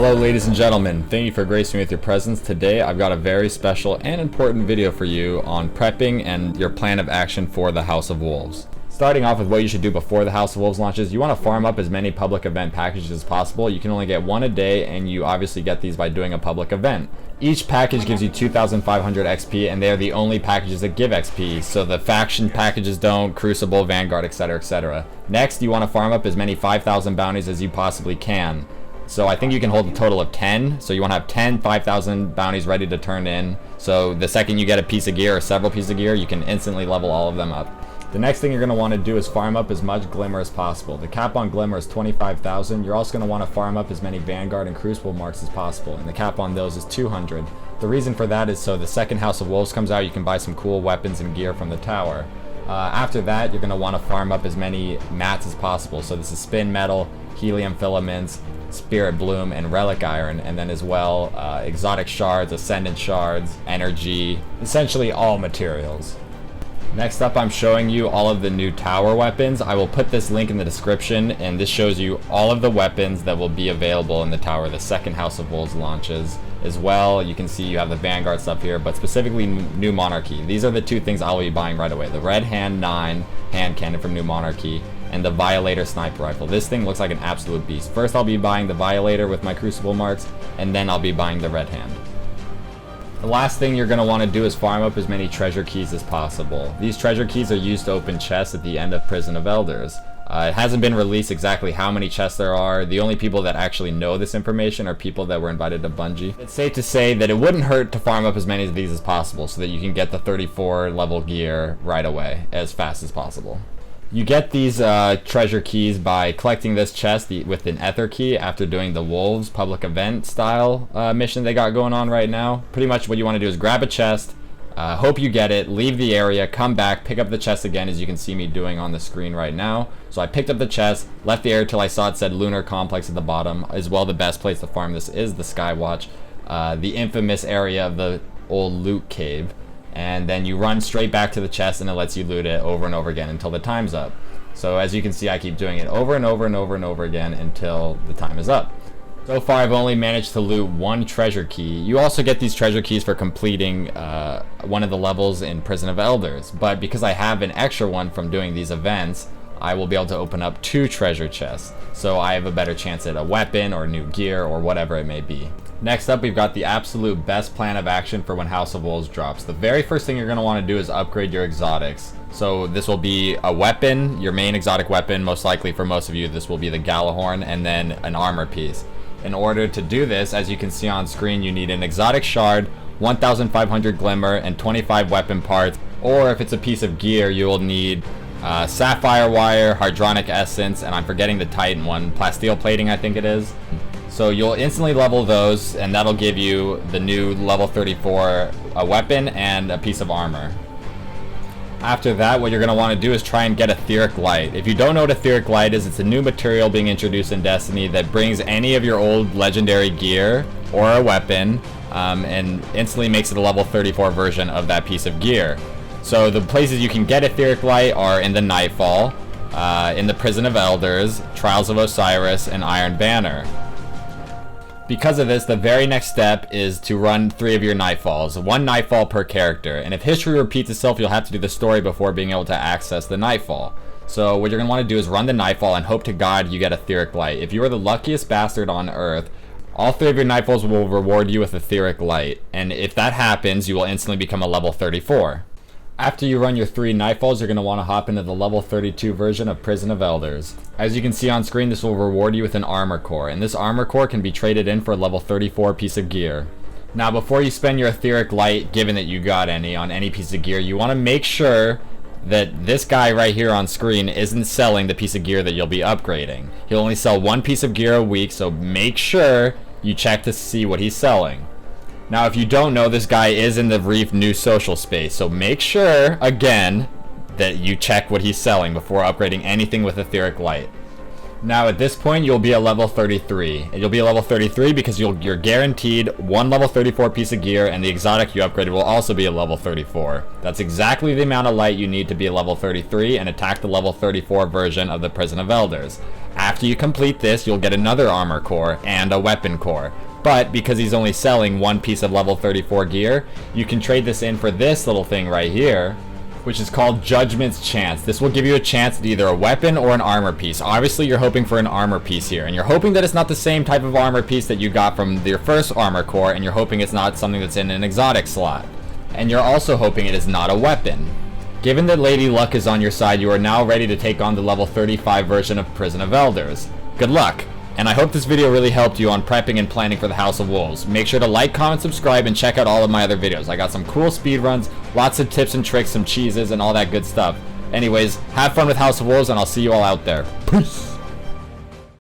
Hello ladies and gentlemen, thank you for gracing me with your presence. Today I've got a very special and important video for you on prepping and your plan of action for the House of Wolves. Starting off with what you should do before the House of Wolves launches, you want to farm up as many public event packages as possible. You can only get one a day, and you obviously get these by doing a public event. Each package gives you 2,500 XP, and they are the only packages that give XP, so the faction packages don't, Crucible, Vanguard, etc, etc. Next, you want to farm up as many 5,000 bounties as you possibly can. So I think you can hold a total of 10, so you want to have 10 5,000 bounties ready to turn in, so the second you get a piece of gear or several pieces of gear, you can instantly level all of them up. The next thing you're going to want to do is farm up as much Glimmer as possible. The cap on Glimmer is 25,000. You're also going to want to farm up as many Vanguard and Crucible marks as possible, and the cap on those is 200. The reason for that is so the second House of Wolves comes out, you can buy some cool weapons and gear from the tower. After that, you're going to want to farm up as many mats as possible. So this is Spin Metal, Helium Filaments, Spirit Bloom, and Relic Iron, and then as well exotic shards, Ascendant shards, energy, essentially all materials. Next up, I'm showing you all of the new tower weapons. I will put this link in the description, and this shows you all of the weapons that will be available in the tower the second House of Wolves launches. As well, you can see you have the Vanguard stuff here, but specifically New Monarchy. These are the two things I'll be buying right away. The Red Hand 9 hand cannon from New Monarchy, and the Violator sniper rifle. This thing looks like an absolute beast. First I'll be buying the Violator with my Crucible marks, and then I'll be buying the Red Hand. The last thing you're going to want to do is farm up as many treasure keys as possible. These treasure keys are used to open chests at the end of Prison of Elders. It hasn't been released exactly how many chests there are. The only people that actually know this information are people that were invited to Bungie. It's safe to say that it wouldn't hurt to farm up as many of these as possible so that you can get the 34 level gear right away as fast as possible. You get these treasure keys by collecting this chest with an Ether key after doing the Wolves public event style mission they got going on right now. Pretty much what you want to do is grab a chest, hope you get it, leave the area, come back, pick up the chest again, as you can see me doing on the screen right now. So I picked up the chest, left the area till I saw it said Lunar Complex at the bottom. As well, the best place to farm this is the Skywatch, the infamous area of the old loot cave. And then you run straight back to the chest, and it lets you loot it over and over again until the time's up. So as you can see, I keep doing it over and over and over and over again until the time is up. So far, I've only managed to loot one treasure key. You also get these treasure keys for completing one of the levels in Prison of Elders. But because I have an extra one from doing these events, I will be able to open up 2 treasure chests. So I have a better chance at a weapon or new gear or whatever it may be. Next up, we've got the absolute best plan of action for when House of Wolves drops. The very first thing you're going to want to do is upgrade your exotics. So this will be a weapon, your main exotic weapon. Most likely for most of you, this will be the Galahorn, and then an armor piece. In order to do this, as you can see on screen, you need an exotic shard, 1,500 glimmer, and 25 weapon parts. Or if it's a piece of gear, you will need sapphire wire, hydronic essence, and I'm forgetting the Titan one, plasteel plating I think it is. So you'll instantly level those, and that'll give you the new level 34 weapon and a piece of armor. After that, what you're going to want to do is try and get atheric light. If you don't know what atheric light is, it's a new material being introduced in Destiny that brings any of your old legendary gear or a weapon and instantly makes it a level 34 version of that piece of gear. So the places you can get atheric light are in the Nightfall, in the Prison of Elders, Trials of Osiris, and Iron Banner. Because of this, the very next step is to run 3 of your Nightfalls, 1 Nightfall per character, and if history repeats itself, you'll have to do the story before being able to access the Nightfall. So what you're going to want to do is run the Nightfall and hope to God you get atheric light. If you are the luckiest bastard on Earth, all 3 of your Nightfalls will reward you with atheric light, and if that happens, you will instantly become a level 34. After you run your 3 Nightfalls, you're going to want to hop into the level 32 version of Prison of Elders. As you can see on screen, this will reward you with an armor core, and this armor core can be traded in for a level 34 piece of gear. Now before you spend your atheric light, given that you got any on any piece of gear, you want to make sure that this guy right here on screen isn't selling the piece of gear that you'll be upgrading. He'll only sell 1 piece of gear a week, so make sure you check to see what he's selling. Now, if you don't know, this guy is in the Reef new social space, so make sure, again, that you check what he's selling before upgrading anything with atheric light. Now, at this point, you'll be a level 33. And you'll be a level 33 because you're guaranteed 1 level 34 piece of gear, and the exotic you upgraded will also be a level 34. That's exactly the amount of light you need to be a level 33 and attack the level 34 version of the Prison of Elders. After you complete this, you'll get another armor core and a weapon core. But because he's only selling one piece of level 34 gear, you can trade this in for this little thing right here, which is called Judgment's Chance. This will give you a chance at either a weapon or an armor piece. Obviously, you're hoping for an armor piece here, and you're hoping that it's not the same type of armor piece that you got from your first armor core, and you're hoping it's not something that's in an exotic slot. And you're also hoping it is not a weapon. Given that Lady Luck is on your side, you are now ready to take on the level 35 version of Prison of Elders. Good luck! And I hope this video really helped you on prepping and planning for the House of Wolves. Make sure to like, comment, subscribe, and check out all of my other videos. I got some cool speedruns, lots of tips and tricks, some cheeses, and all that good stuff. Anyways, have fun with House of Wolves, and I'll see you all out there. Peace!